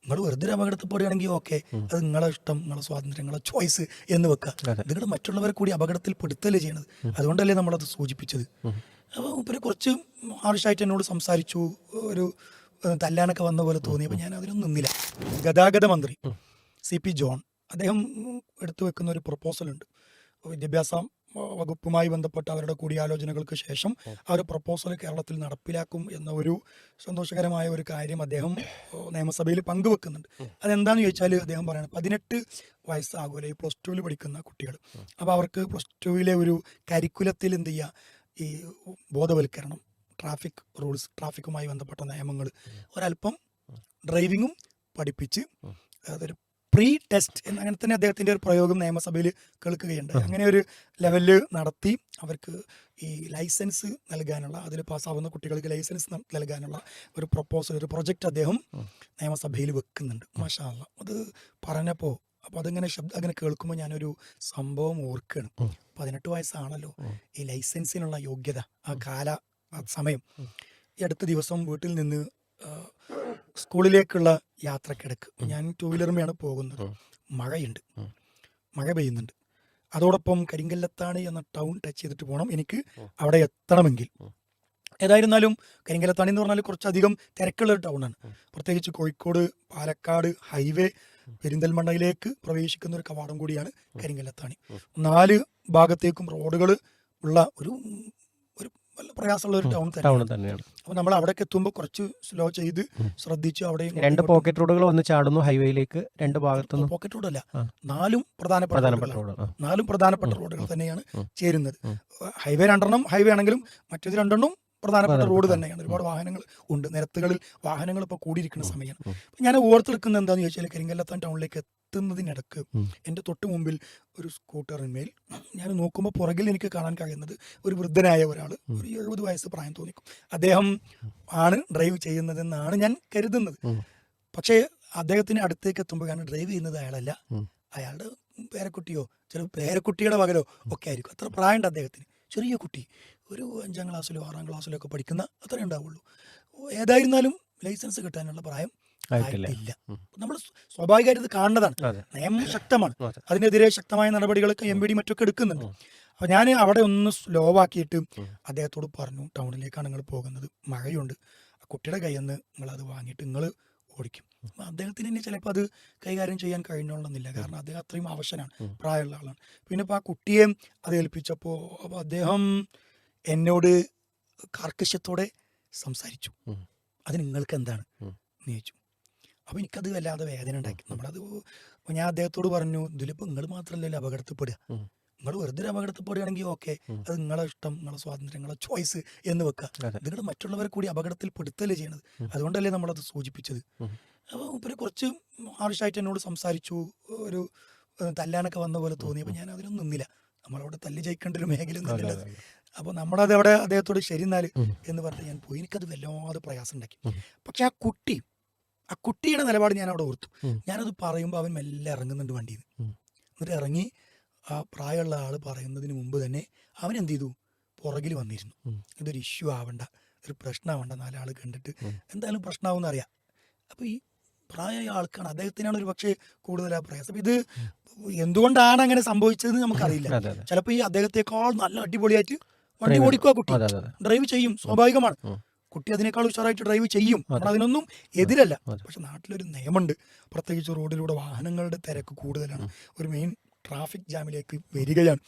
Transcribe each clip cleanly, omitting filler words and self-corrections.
നിങ്ങൾ വെറുതെ ഒരു അപകടത്തിൽപ്പെടുകയാണെങ്കിൽ ഓക്കെ, അത് നിങ്ങളെ ഇഷ്ടം, നിങ്ങളെ സ്വാതന്ത്ര്യം, നിങ്ങളെ ചോയ്സ് എന്ന് വെക്കുക. നിങ്ങൾ മറ്റുള്ളവരെ കൂടി അപകടത്തിൽ പെടുത്തല്ലേ ചെയ്യണത്. അതുകൊണ്ടല്ലേ നമ്മളത് സൂചിപ്പിച്ചത്. അപ്പോൾ ഇവർ കുറച്ച് ആവശ്യമായിട്ട് എന്നോട് സംസാരിച്ചു, ഒരു തല്ലാനൊക്കെ വന്ന പോലെ തോന്നി. അപ്പോൾ ഞാൻ അതിനൊന്നും നിന്നില്ല. ഗതാഗത മന്ത്രി CP ജോൺ അദ്ദേഹം എടുത്തു വെക്കുന്ന ഒരു പ്രൊപ്പോസലുണ്ട്. വിദ്യാഭ്യാസ വകുപ്പുമായി ബന്ധപ്പെട്ട അവരുടെ കൂടിയാലോചനകൾക്ക് ശേഷം ആ ഒരു പ്രൊപ്പോസൽ കേരളത്തിൽ നടപ്പിലാക്കും എന്ന ഒരു സന്തോഷകരമായ ഒരു കാര്യം അദ്ദേഹം നിയമസഭയിൽ പങ്കുവെക്കുന്നുണ്ട്. അതെന്താണെന്ന് ചോദിച്ചാൽ അദ്ദേഹം പറയുന്നത് 18 വയസ്സാകുമല്ലോ ഈ +2 പഠിക്കുന്ന കുട്ടികൾ. അപ്പോൾ അവർക്ക് +2 ഒരു കരിക്കുലത്തിൽ എന്ത് ചെയ്യുക, ഈ ബോധവൽക്കരണം, ട്രാഫിക് റൂൾസ്, ട്രാഫിക്കുമായി ബന്ധപ്പെട്ട നിയമങ്ങൾ, ഒരല്പം ഡ്രൈവിങ്ങും പഠിപ്പിച്ച് അതൊരു പ്രീ ടെസ്റ്റ് അങ്ങനെ തന്നെ അദ്ദേഹത്തിൻ്റെ ഒരു പ്രയോഗം നിയമസഭയിൽ കേൾക്കുകയുണ്ട്. അങ്ങനെ ഒരു ലെവലിൽ നടത്തി അവർക്ക് ഈ ലൈസൻസ് നൽകാനുള്ള, അതിൽ പാസ്സാവുന്ന കുട്ടികൾക്ക് ലൈസൻസ് നൽകാനുള്ള ഒരു പ്രൊപ്പോസൽ, ഒരു പ്രൊജക്റ്റ് അദ്ദേഹം നിയമസഭയിൽ വെക്കുന്നുണ്ട്. മാഷാ അല്ലാ. അത് പറഞ്ഞപ്പോൾ അപ്പോൾ അങ്ങനെ കേൾക്കുമ്പോൾ ഞാനൊരു സംഭവം ഓർക്കുകയാണ്. 18 വയസ്സാണല്ലോ ഈ ലൈസൻസിനുള്ള യോഗ്യത, ആ സമയം. ഈ അടുത്ത ദിവസം വീട്ടിൽ നിന്ന് സ്കൂളിലേക്കുള്ള യാത്രക്കിടക്ക് ഞാൻ 2 വീലറുമാണ് പോകുന്നത്. മഴയുണ്ട്, മഴ പെയ്യുന്നുണ്ട്. അതോടൊപ്പം കരിങ്കല്ലത്താണി എന്ന ടൗൺ ടച്ച് ചെയ്തിട്ട് പോകണം എനിക്ക് അവിടെ എത്തണമെങ്കിൽ. ഏതായിരുന്നാലും കരിങ്കല്ലത്താണി എന്ന് പറഞ്ഞാൽ കുറച്ചധികം തിരക്കുള്ളൊരു ടൗണാണ്. പ്രത്യേകിച്ച് കോഴിക്കോട് പാലക്കാട് ഹൈവേ പെരിന്തൽമണ്ണയിലേക്ക് പ്രവേശിക്കുന്ന ഒരു കവാടം കൂടിയാണ് കരിങ്കല്ലത്താണി. 4 ഭാഗത്തേക്കും റോഡുകൾ ഉള്ള ഒരു നല്ല പ്രയാസമുള്ള ഒരു ടൗൺ തന്നെയാണ്. അപ്പോൾ നമ്മൾ അവിടേക്ക് എത്തുമ്പോൾ കുറച്ച് സ്ലോ ചെയ്ത് ശ്രദ്ധിച്ചു. അവിടെ 2 പോക്കറ്റ് റോഡുകൾ വന്ന് ചാടുന്നു ഹൈവേയിലേക്ക്. 2 ഭാഗത്തുനിന്ന് പോക്കറ്റ് റോഡല്ല, 4 പ്രധാനപ്പെട്ട റോഡുകൾ തന്നെയാണ് ചേരുന്നത്. ഹൈവേ 2 ഹൈവേ ആണെങ്കിലും മറ്റേത് 2 പ്രധാനപ്പെട്ട റോഡ് തന്നെയാണ്. ഒരുപാട് വാഹനങ്ങൾ ഉണ്ട്, നിരത്തുകളിൽ വാഹനങ്ങൾ ഇപ്പോൾ കൂടിയിരിക്കുന്ന സമയമാണ്. ഞാൻ ഓർത്തെടുക്കുന്നത് എന്താണെന്ന് ചോദിച്ചാൽ കരിങ്കല്ലത്താൻ ടൗണിലേക്ക് എത്തുന്നതിനിടക്ക് എൻ്റെ തൊട്ട് മുമ്പിൽ ഒരു സ്കൂട്ടറിന്മേൽ ഞാൻ നോക്കുമ്പോൾ പുറകിൽ എനിക്ക് കാണാൻ കഴിയുന്നത് ഒരു വൃദ്ധനായ ഒരാൾ, ഒരു 70 വയസ്സ് പ്രായം തോന്നിക്കും. അദ്ദേഹം ആണ് ഡ്രൈവ് ചെയ്യുന്നതെന്നാണ് ഞാൻ കരുതുന്നത്. പക്ഷേ അദ്ദേഹത്തിന് അടുത്തേക്ക് എത്തുമ്പോഴാണ് ഡ്രൈവ് ചെയ്യുന്നത് അയാളല്ല, അയാളുടെ പേരക്കുട്ടിയോ ചിലപ്പോൾ പേരക്കുട്ടിയുടെ മകനോ ഒക്കെ ആയിരിക്കും. അത്ര പ്രായമുണ്ട് അദ്ദേഹത്തിന്. ചെറിയ കുട്ടി, ഒരു 5ാം ക്ലാസ്സിലോ 6ാം ക്ലാസ്സിലോ ഒക്കെ പഠിക്കുന്ന അത്രേ ഉണ്ടാവുള്ളൂ. ഏതായിരുന്നാലും ലൈസൻസ് കിട്ടാനുള്ള പ്രായം ആയിട്ടില്ല. നമ്മൾ സ്വാഭാവികമായിട്ട് ഇത് കാണുന്നതാണ്. നിയമം ശക്തമാണ്, അതിനെതിരെ ശക്തമായ നടപടികളൊക്കെ MPD മറ്റൊക്കെ എടുക്കുന്നുണ്ട്. അപ്പോൾ ഞാൻ അവിടെ ഒന്ന് സ്ലോ ആക്കിയിട്ട് അദ്ദേഹത്തോട് പറഞ്ഞു, ടൗണിലേക്കാണ് നിങ്ങൾ പോകുന്നത്, മഴയുണ്ട്, ആ കുട്ടിയുടെ കയ്യിൽ നിന്ന് നിങ്ങളത് വാങ്ങിയിട്ട് നിങ്ങൾ ഓടിക്കും. അദ്ദേഹത്തിന് തന്നെ ചിലപ്പോൾ അത് കൈകാര്യം ചെയ്യാൻ കഴിഞ്ഞോളണമെന്നില്ല, കാരണം അദ്ദേഹം അത്രയും അവശനാണ്, പ്രായമുള്ള ആളാണ്. പിന്നെ ഇപ്പോൾ ആ കുട്ടിയെ അത് ഏൽപ്പിച്ചപ്പോൾ അപ്പോൾ അദ്ദേഹം എന്നോട് കാർക്കശ്യത്തോടെ സംസാരിച്ചു. അത് നിങ്ങൾക്ക് എന്താണ് എന്ന് ചോദിച്ചു. അപ്പോൾ എനിക്കത് വല്ലാതെ വേദന ഉണ്ടാക്കി. അപ്പോൾ ഞാൻ അദ്ദേഹത്തോട് പറഞ്ഞു, ഇതിലിപ്പോൾ നിങ്ങൾ മാത്രമല്ലല്ലോ അപകടത്തിൽപ്പെടുക, നിങ്ങൾ വെറുതെ ഒരു അപകടത്തിൽപ്പെടുകയാണെങ്കിൽ ഓക്കെ, അത് നിങ്ങളെ ഇഷ്ടം, നിങ്ങളെ സ്വാതന്ത്ര്യം, നിങ്ങളെ ചോയ്സ് എന്ന് വെക്കുക. നിങ്ങൾ മറ്റുള്ളവരെ കൂടി അപകടത്തിൽ പെടുത്തല്ലേ ചെയ്യണത്. അതുകൊണ്ടല്ലേ നമ്മളത് സൂചിപ്പിച്ചത്. അപ്പോൾ ഇവർ കുറച്ച് ആവശ്യമായിട്ട് എന്നോട് സംസാരിച്ചു, ഒരു തല്ലാനൊക്കെ വന്ന പോലെ തോന്നി. അപ്പോൾ ഞാൻ അതിനൊന്നും നിന്നില്ല. നമ്മളവിടെ തല്ലി ജയിക്കേണ്ട ഒരു മേഖല ഒന്നുമില്ലത്. അപ്പോൾ നമ്മളത് അവിടെ അദ്ദേഹത്തോട് ശരി എന്നാൽ എന്ന് പറഞ്ഞ് ഞാൻ പോയി. എനിക്കത് വല്ലാതെ പ്രയാസം ഉണ്ടാക്കി. പക്ഷെ ആ കുട്ടിയുടെ നിലപാട് ഞാൻ അവിടെ ഓർത്തു. ഞാനത് പറയുമ്പോൾ അവൻ മെല്ലെ ഇറങ്ങുന്നുണ്ട് വണ്ടിയിൽ നിന്ന്. എന്നിട്ട് ഇറങ്ങി ആ പ്രായമുള്ള ആൾ പറയുന്നതിന് മുമ്പ് തന്നെ അവൻ എന്ത് ചെയ്തു, പുറകിൽ വന്നിരുന്നു. ഇതൊരു ഇഷ്യൂ ആവണ്ട, ഒരു പ്രശ്നമാവണ്ട, 4 ആൾ കണ്ടിട്ട് എന്തായാലും പ്രശ്നമാവും എന്നറിയാം. അപ്പോൾ ഈ പ്രായമായ ആൾക്കാണ്, അദ്ദേഹത്തിനാണ് ഒരു പക്ഷേ കൂടുതൽ ആ പ്രയാസം. ഇത് എന്തുകൊണ്ടാണ് അങ്ങനെ സംഭവിച്ചതെന്ന് നമുക്കറിയില്ല. ചിലപ്പോൾ ഈ അദ്ദേഹത്തെക്കാൾ നല്ല അടിപൊളിയായിട്ട് വണ്ടി ഓടിക്കുക കുട്ടി, ഡ്രൈവ് ചെയ്യും, സ്വാഭാവികമാണ്. കുട്ടി അതിനേക്കാൾ ഉഷാറായിട്ട് ഡ്രൈവ് ചെയ്യും, അതിനൊന്നും എതിരല്ല. പക്ഷെ നാട്ടിലൊരു നിയമമുണ്ട്, പ്രത്യേകിച്ച് റോഡിലൂടെ വാഹനങ്ങളുടെ തിരക്ക് കൂടുതലാണ്, ഒരു മെയിൻ ട്രാഫിക് ജാമിലേക്ക് വരികയാണ്.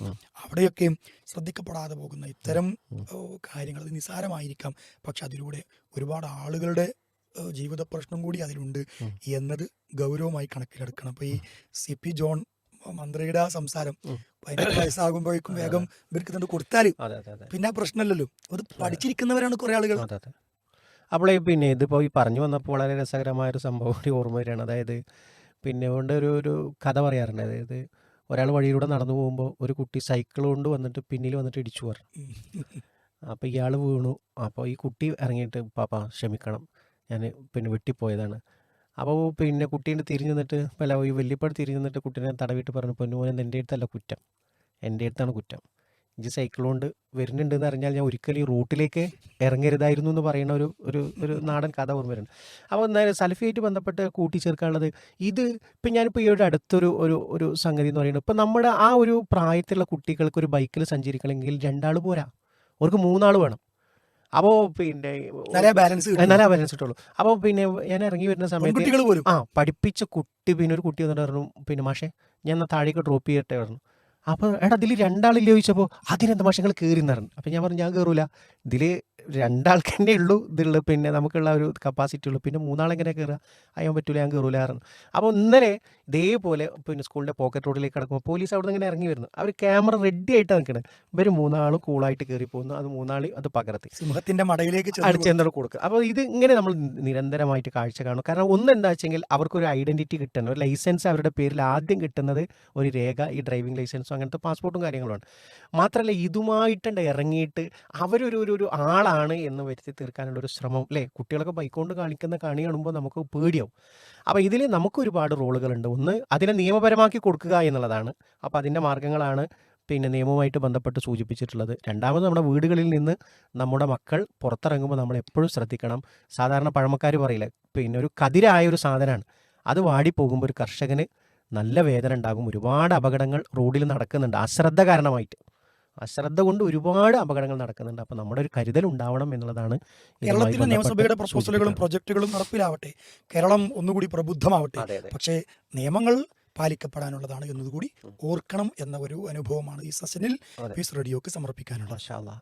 അവിടെയൊക്കെ ശ്രദ്ധിക്കപ്പെടാതെ പോകുന്ന ഇത്തരം കാര്യങ്ങൾ അത് നിസ്സാരമായിരിക്കാം, പക്ഷെ അതിലൂടെ ഒരുപാട് ആളുകളുടെ ജീവിത പ്രശ്നം കൂടി അതിലുണ്ട് എന്നത് ഗൗരവമായി കണക്കിലെടുക്കണം. അപ്പോൾ ഈ CP ജോൺ മന്ത്രിയുടെ ആ സംസാരം 18 വയസ്സാകുമ്പോഴേക്കും വേഗം ഇവർക്ക് കൊടുത്താൽ പിന്നെ പ്രശ്നമല്ലല്ലോ. അത് പഠിച്ചിരിക്കുന്നവരാണ് കുറെ ആളുകൾ. അപ്പോൾ പിന്നെ ഇതിപ്പോൾ ഈ പറഞ്ഞു വന്നപ്പോൾ വളരെ രസകരമായൊരു സംഭവം കൂടി ഓർമ്മ വരികയാണ്. അതായത് പിന്നെ കൊണ്ട് ഒരു കഥ പറയാറുണ്ട്. അതായത് ഒരാൾ വഴിയിലൂടെ നടന്നു പോകുമ്പോൾ ഒരു കുട്ടി സൈക്കിൾ കൊണ്ട് വന്നിട്ട് പിന്നിൽ വന്നിട്ട് ഇടിച്ചു പറഞ്ഞു. അപ്പോൾ ഇയാൾ വീണു. അപ്പോൾ ഈ കുട്ടി ഇറങ്ങിയിട്ട് പാപ്പ ക്ഷമിക്കണം, ഞാൻ പിന്നെ വെട്ടിപ്പോയതാണ്. അപ്പോൾ പിന്നെ കുട്ടീൻ്റെ തിരിഞ്ഞു നിന്നിട്ട് ഈ വല്യപ്പാട് തിരിഞ്ഞു നിന്നിട്ട് കുട്ടീനെ തടവിട്ട് പറഞ്ഞു, പൊന്നുമോനെ എൻ്റെ അടുത്തല്ല കുറ്റം, എൻ്റെ അടുത്താണ് കുറ്റം, ഇജ്ജ് സൈക്കിൾ കൊണ്ട് വരുന്നുണ്ട് എന്ന് അറിഞ്ഞാൽ ഞാൻ ഒരിക്കലും ഈ റൂട്ടിലേക്ക് ഇറങ്ങരുതായിരുന്നു എന്ന് പറയുന്ന ഒരു ഒരു ഒരു നാടൻ കഥ ഓർമ്മ വരുന്നുണ്ട്. അപ്പോൾ എന്തായാലും സൽഫിയായിട്ട് ബന്ധപ്പെട്ട് കൂട്ടിച്ചേർക്കാനുള്ളത് ഇത് ഇപ്പം ഞാനിപ്പോൾ ഈ ഒരു അടുത്തൊരു ഒരു ഒരു സംഗതി എന്ന് പറയുന്നത് ഇപ്പം നമ്മുടെ ആ ഒരു പ്രായത്തിലുള്ള കുട്ടികൾക്ക് ഒരു ബൈക്കിൽ സഞ്ചരിക്കണമെങ്കിൽ 2 ആൾ പോരാ, അവർക്ക് 3 ആൾ വേണം. അപ്പോൾ പിന്നെ നല്ല ബാലൻസ് നല്ല ബാലൻസ് കിട്ടുള്ളൂ. അപ്പോൾ പിന്നെ ഞാൻ ഇറങ്ങി വരുന്ന സമയത്ത് കുട്ടികൾ പോലും പഠിപ്പിച്ച കുട്ടി പിന്നെ ഒരു കുട്ടി വന്നിട്ട് പറഞ്ഞു പിന്നെ മാഷെ ഞാൻ എന്നാൽ താഴേക്ക് ഡ്രോപ്പ് ചെയ്യട്ടെ പറഞ്ഞു. അപ്പോൾ എടാ ഇതിൽ 2 ആളില്ല ചോദിച്ചപ്പോൾ അതിനെന്താ മാഷെ നിങ്ങൾ കയറി എന്ന് പറഞ്ഞു. അപ്പോൾ ഞാൻ പറഞ്ഞു ഞാൻ കയറൂല, ഇതിൽ 2 ആൾക്ക് തന്നെ ഉള്ളൂ ഇതുള്ളൂ, പിന്നെ നമുക്കുള്ള ഒരു കപ്പാസിറ്റി ഉള്ളൂ, പിന്നെ 3 ആളെങ്ങനെ കയറുക, അയ്യാൻ പറ്റൂല, ഞാൻ കയറൂല പറഞ്ഞു. അപ്പോൾ ഇന്നലെ ഇതേപോലെ പിന്നെ സ്കൂളിൻ്റെ പോക്കറ്റ് റോഡിലേക്ക് കിടക്കുമ്പോൾ പോലീസ് അവിടെ നിന്ന് ഇങ്ങനെ ഇറങ്ങി വരുന്നു, അവർ ക്യാമറ റെഡി ആയിട്ട് നിൽക്കണേ, ഇവർ 3 ആളും കൂളായിട്ട് കയറി പോകുന്നു, അത് 3 ആൾ അത് പകർത്തി സിംഹത്തിന്റെ മടയിലേക്ക് അടിച്ചെന്തോട് കൊടുക്കുക. അപ്പോൾ ഇത് ഇങ്ങനെ നമ്മൾ നിരന്തരമായിട്ട് കാഴ്ച കാണും. കാരണം ഒന്നെന്താ വെച്ചെങ്കിൽ അവർക്കൊരു ഐഡൻറ്റിറ്റി കിട്ടണം, ഒരു ലൈസൻസ് അവരുടെ പേരിൽ ആദ്യം കിട്ടുന്നത് ഒരു രേഖ, ഈ ഡ്രൈവിംഗ് ലൈസൻസും അങ്ങനത്തെ പാസ്പോർട്ടും കാര്യങ്ങളുമാണ്. മാത്രമല്ല ഇതുമായിട്ടുണ്ട് ഇറങ്ങിയിട്ട് അവരൊരു ഒരു ഒരു ആളാണ് എന്ന് വരുത്തി തീർക്കാനുള്ള ഒരു ശ്രമം അല്ലേ. കുട്ടികളൊക്കെ ബൈക്ക് കൊണ്ട് കാണിക്കുന്ന കണി കാണുമ്പോൾ നമുക്ക് പേടിയാവും. അപ്പോൾ ഇതിൽ നമുക്ക് ഒരുപാട് റോളുകളുണ്ട്. ഒന്ന് അതിനെ നിയമപരമാക്കി കൊടുക്കുക എന്നുള്ളതാണ്. അപ്പോൾ അതിൻ്റെ മാർഗ്ഗങ്ങളാണ് പിന്നെ നിയമവുമായിട്ട് ബന്ധപ്പെട്ട് സൂചിപ്പിച്ചിട്ടുള്ളത്. രണ്ടാമത് നമ്മുടെ വീടുകളിൽ നിന്ന് നമ്മുടെ മക്കൾ പുറത്തിറങ്ങുമ്പോൾ നമ്മൾ എപ്പോഴും ശ്രദ്ധിക്കണം. സാധാരണ പഴമക്കാർ പറയില്ല, പിന്നെ ഒരു കതിരായ ഒരു സാധനമാണ്, അത് വാടിപ്പോകുമ്പോൾ ഒരു കർഷകന് നല്ല വേദന ഉണ്ടാകും. ഒരുപാട് അപകടങ്ങൾ റോഡിൽ നടക്കുന്നുണ്ട് അശ്രദ്ധ കാരണമായിട്ട്. അശ്രദ്ധ കൊണ്ട് ഒരുപാട് അപകടങ്ങൾ നടക്കുന്നുണ്ട്. അപ്പോൾ നമ്മുടെ ഒരു കരുതൽ ഉണ്ടാവണം എന്നുള്ളതാണ്. കേരളത്തിലെ നിയമസഭയുടെ പ്രപ്പോസലുകളും പ്രൊജക്ടുകളും നടപ്പിലാവട്ടെ, കേരളം ഒന്നുകൂടി പ്രബുദ്ധമാവട്ടെ. അതെ അതെ പക്ഷേ നിയമങ്ങൾ പാലിക്കപ്പെടാനുള്ളതാണ് എന്നതുകൂടി ഓർക്കണം എന്ന ഒരു അനുഭവമാണ് ഈ സെഷനിൽ അതെ പീസ് റേഡിയോക്ക് സമർപ്പിക്കാനുള്ളത്. മാഷാ അല്ലാ.